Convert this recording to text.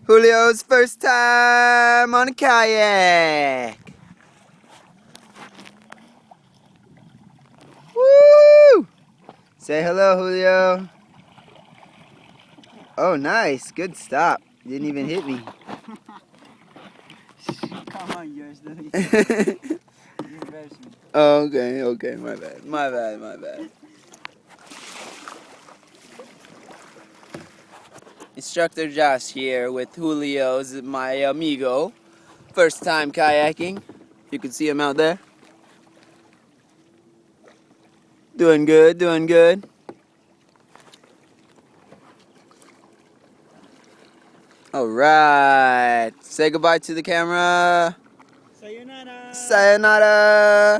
Julio's first time on a kayak. Woo! Say hello, Julio. Oh, nice. Good stop. Didn't even hit me. Come on, yours, Lily. You embarrass me. Oh, okay. My bad. Instructor Josh here with Julio's my amigo. First time kayaking. You can see him out there. Doing good. Alright. Say goodbye to the camera. Sayonara. Sayonara.